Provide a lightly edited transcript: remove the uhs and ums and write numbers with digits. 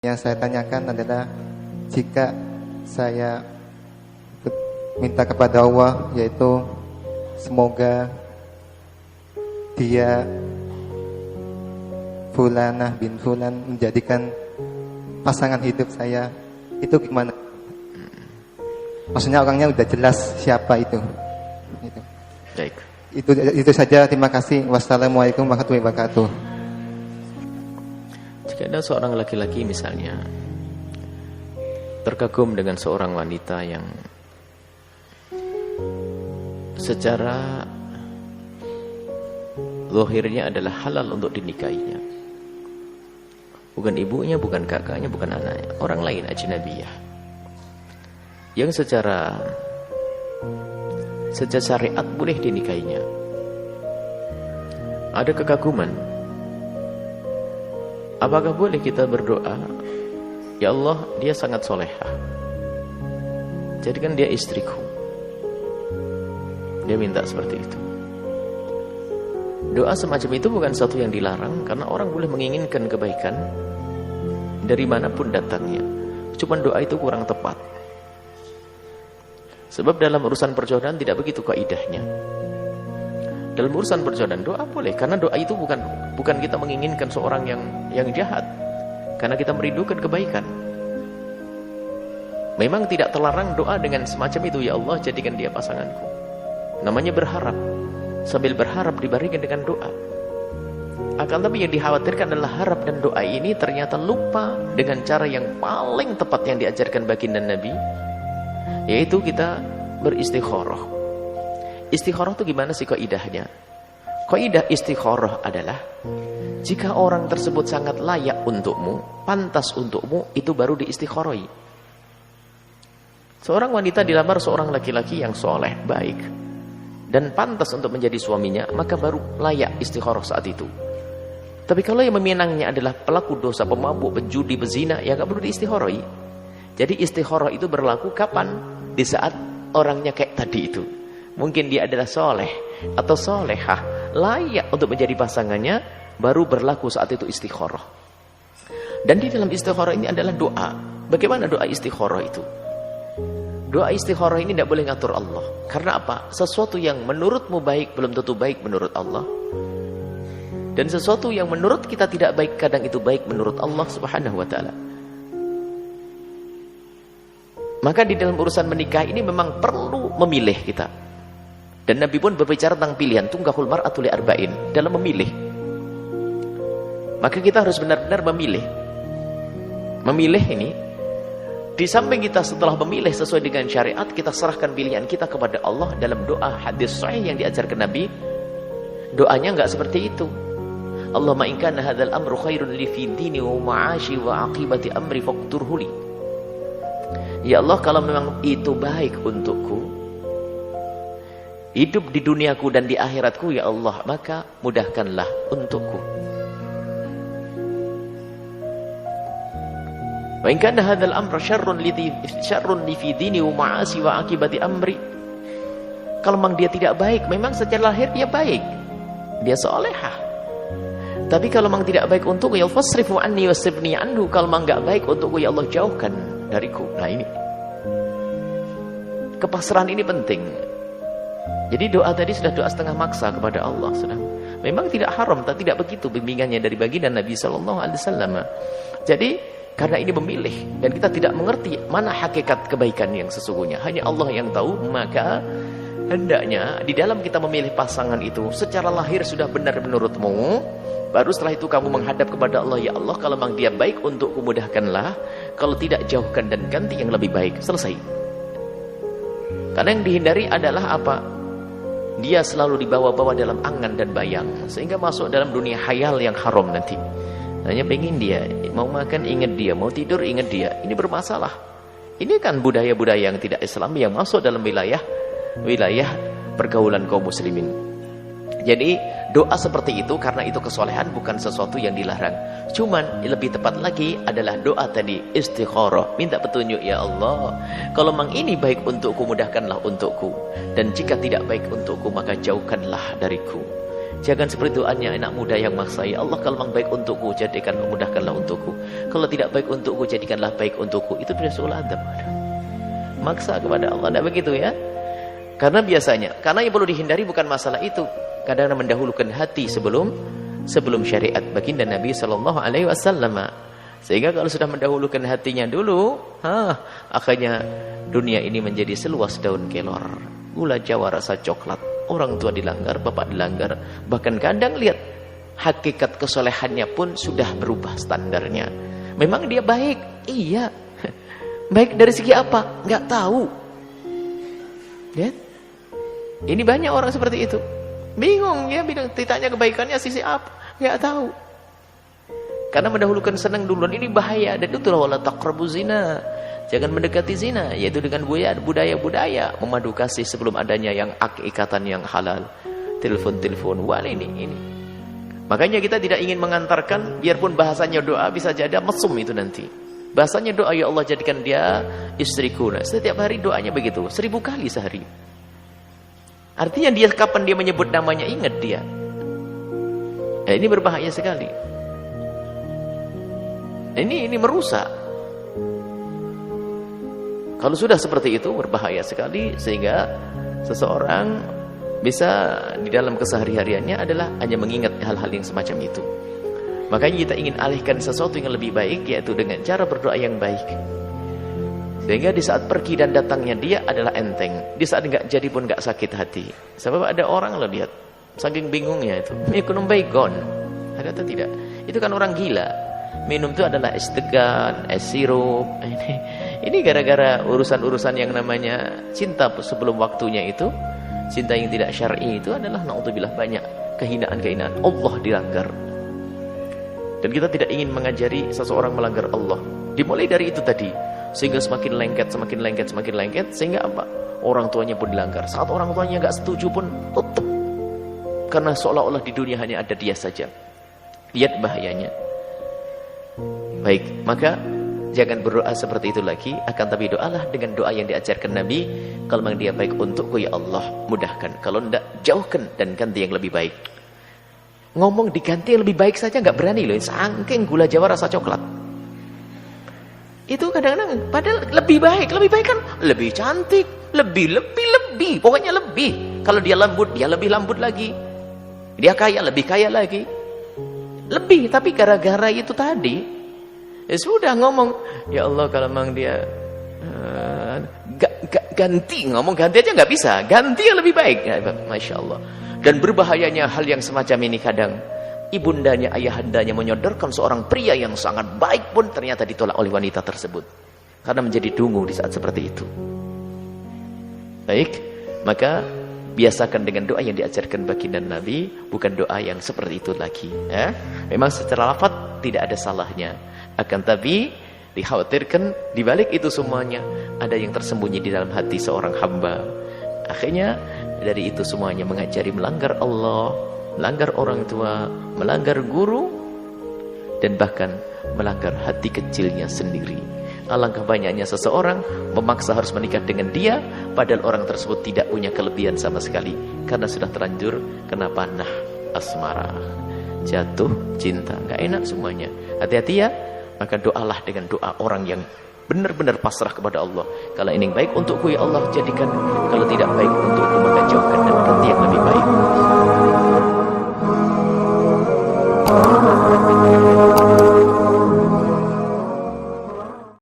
Yang saya tanyakan adalah jika saya minta kepada Allah, yaitu semoga dia Fulanah bin Fulan menjadikan pasangan hidup saya, itu gimana? Maksudnya orangnya udah jelas siapa itu. Baik. Itu saja, terima kasih. Wassalamualaikum warahmatullahi wabarakatuh. Jika ada seorang laki-laki misalnya terkagum dengan seorang wanita yang secara zahirnya adalah halal untuk dinikahinya, bukan ibunya, bukan kakaknya, bukan anaknya, orang lain, ajnabiyah, yang secara syariat boleh dinikahinya, ada kekaguman, apakah boleh kita berdoa, ya Allah, dia sangat solehah, jadikan dia istriku? Dia minta seperti itu. Doa semacam itu bukan sesuatu yang dilarang, karena orang boleh menginginkan kebaikan dari manapun datangnya. Cuma doa itu kurang tepat. Sebab dalam urusan perjodohan tidak begitu kaidahnya. Dalam urusan perjodohan doa boleh, karena doa itu bukan kita menginginkan seorang yang jahat, karena kita merindukan kebaikan. Memang tidak terlarang doa dengan semacam itu, ya Allah, jadikan dia pasanganku. Namanya berharap, sambil berharap dibarengi dengan doa. Akan tapi yang dikhawatirkan adalah harap dan doa ini ternyata lupa dengan cara yang paling tepat yang diajarkan baginda Nabi, yaitu kita beristikharah. Istikharah itu gimana sih kaidahnya? Kaidah istikharah adalah jika orang tersebut sangat layak untukmu, pantas untukmu, itu baru diistikharahi. Seorang wanita dilamar seorang laki-laki yang soleh, baik, dan pantas untuk menjadi suaminya, maka baru layak istikharah saat itu. Tapi kalau yang meminangnya adalah pelaku dosa, pemabuk, penjudi, pezina, ya gak perlu diistikharai. Jadi istikharah itu berlaku kapan? Di saat orangnya kayak tadi itu. Mungkin dia adalah soleh atau solehah, layak untuk menjadi pasangannya, baru berlaku saat itu istikharah. Dan di dalam istikharah ini adalah doa. Bagaimana doa istikharah itu? Doa istikharah ini tidak boleh ngatur Allah. Karena apa? Sesuatu yang menurutmu baik belum tentu baik menurut Allah. Dan sesuatu yang menurut kita tidak baik kadang itu baik menurut Allah Subhanahu wa ta'ala. Maka di dalam urusan menikah ini memang perlu memilih kita. Dan Nabi pun berbicara tentang pilihan, tungkahul mar'atu li arba'in, dalam memilih. Maka kita harus benar-benar memilih. Memilih ini, di samping kita setelah memilih sesuai dengan syariat, kita serahkan pilihan kita kepada Allah dalam doa hadis sahih yang diajarkan Nabi. Doanya enggak seperti itu. Allahumma in kana hadzal amru khairun li fi dini wa ma'ashi wa aqibati amri faqturhu li. Ya Allah, kalau memang itu baik untukku, hidup di duniaku dan di akhiratku, ya Allah, maka mudahkanlah untukku. Wa in kana hadzal amru syarrun li fi dini wa ma'asi wa aqibati amri. Kalau memang dia tidak baik, memang secara lahir dia baik, dia solehah. Tapi kalau memang tidak baik untukku, ya fasrifu anni wasrifni anhu. Kalau memang enggak baik untukku, ya Allah, jauhkan dariku. Nah ini kepasrahan ini penting. Jadi doa tadi sudah doa setengah maksa kepada Allah. Sudah. Memang tidak haram, tapi tidak begitu bimbingannya dari baginda Nabi SAW. Jadi karena ini memilih, dan kita tidak mengerti mana hakikat kebaikan yang sesungguhnya, hanya Allah yang tahu, maka hendaknya di dalam kita memilih pasangan itu secara lahir sudah benar menurutmu, baru setelah itu kamu menghadap kepada Allah, ya Allah, kalau memang dia baik untukku, mudahkanlah, kalau tidak, jauhkan dan ganti yang lebih baik. Selesai. Karena yang dihindari adalah apa? Dia selalu dibawa-bawa dalam angan dan bayang, sehingga masuk dalam dunia khayal yang haram nanti. Hanya pengen dia, mau makan ingat dia, mau tidur ingat dia. Ini bermasalah. Ini kan budaya-budaya yang tidak Islami yang masuk dalam wilayah pergaulan kaum muslimin. Jadi doa seperti itu karena itu kesolehan, bukan sesuatu yang dilarang. Cuman lebih tepat lagi adalah doa tadi istikharah, minta petunjuk, ya Allah, kalau memang ini baik untukku, mudahkanlah untukku, dan jika tidak baik untukku, maka jauhkanlah dariku. Jangan seperti doanya anak muda yang maksa, ya Allah kalau memang baik untukku, jadikan mudahkanlah untukku. Kalau tidak baik untukku, jadikanlah baik untukku. Itu sudah soal adab. Maksa kepada Allah, tidak begitu ya. Karena biasanya, karena yang perlu dihindari bukan masalah itu. Kadang mendahulukan hati sebelum syariat baginda Nabi SAW. Sehingga kalau sudah mendahulukan hatinya dulu, akhirnya dunia ini menjadi seluas daun kelor. Gula Jawa rasa coklat. Orang tua dilanggar, bapak dilanggar. Bahkan kadang lihat hakikat kesolehannya pun sudah berubah standarnya. Memang dia baik, iya. Baik dari segi apa? Nggak tahu. Ya? Ini banyak orang seperti itu. Bingung ya, ditanya kebaikannya sisi apa? Nggak tahu. Karena mendahulukan senang duluan, ini bahaya. Dan itulah wala taqrabu zina. Jangan mendekati zina, yaitu dengan budaya-budaya memadu kasih sebelum adanya yang ikatan yang halal. Telepon-telepon, wah ini. Makanya kita tidak ingin mengantarkan, biarpun bahasanya doa bisa jadi mesum itu nanti. Bahasanya doa, ya Allah jadikan dia istriku. Nah, setiap hari doanya begitu, 1000 kali sehari. Artinya dia kapan dia menyebut namanya ingat dia. Ini berbahaya sekali. Ini merusak. Kalau sudah seperti itu berbahaya sekali, sehingga seseorang bisa di dalam kesehari-hariannya adalah hanya mengingat hal-hal yang semacam itu. Makanya kita ingin alihkan sesuatu yang lebih baik, yaitu dengan cara berdoa yang baik. Sehingga di saat pergi dan datangnya dia adalah enteng. Di saat nggak jadi pun nggak sakit hati. Sebab ada orang, lo lihat, saking bingungnya itu, minum baygon, ada atau tidak? Itu kan orang gila. Minum itu adalah es degan, es sirup. Ini gara-gara urusan-urusan yang namanya cinta sebelum waktunya itu. Cinta yang tidak syar'i itu adalah na'udzubillah banyak kehinaan-kehinaan. Allah dilanggar. Dan kita tidak ingin mengajari seseorang melanggar Allah. Dimulai dari itu tadi. Sehingga semakin lengket. Sehingga apa? Orang tuanya pun dilanggar. Saat orang tuanya gak setuju pun tutup. Karena seolah-olah di dunia hanya ada dia saja. Lihat bahayanya. Baik, maka jangan berdoa seperti itu lagi, akan tapi doalah dengan doa yang diajarkan Nabi. Kalau memang dia baik untukku, ya Allah mudahkan. Kalau tidak, jauhkan dan ganti yang lebih baik. Ngomong diganti yang lebih baik saja nggak berani loh. Saking gula Jawa rasa coklat. Itu kadang-kadang padahal lebih baik kan lebih cantik, lebih. Pokoknya lebih. Kalau dia lembut, dia lebih lembut lagi. Dia kaya, lebih kaya lagi. Lebih, tapi gara-gara itu tadi ya sudah ngomong, ya Allah kalau memang dia ganti, ngomong ganti aja nggak bisa, ganti yang lebih baik ya, Masya Allah. Dan berbahayanya hal yang semacam ini kadang ibundanya, ayahandanya menyodorkan seorang pria yang sangat baik pun ternyata ditolak oleh wanita tersebut karena menjadi dungu di saat seperti itu. Baik, maka biasakan dengan doa yang diajarkan baginda Nabi, bukan doa yang seperti itu lagi ya. Memang secara lafaz tidak ada salahnya, akan tapi dikhawatirkan di balik itu semuanya ada yang tersembunyi di dalam hati seorang hamba. Akhirnya dari itu semuanya mengajari melanggar Allah, melanggar orang tua, melanggar guru, dan bahkan melanggar hati kecilnya sendiri. Alangkah banyaknya seseorang memaksa harus menikah dengan dia, padahal orang tersebut tidak punya kelebihan sama sekali, karena sudah terlanjur kena panah asmara, jatuh cinta, nggak enak semuanya. Hati-hati ya. Maka doalah dengan doa orang yang benar-benar pasrah kepada Allah. Kalau ini baik untukku ya Allah jadikan, kalau tidak baik untuk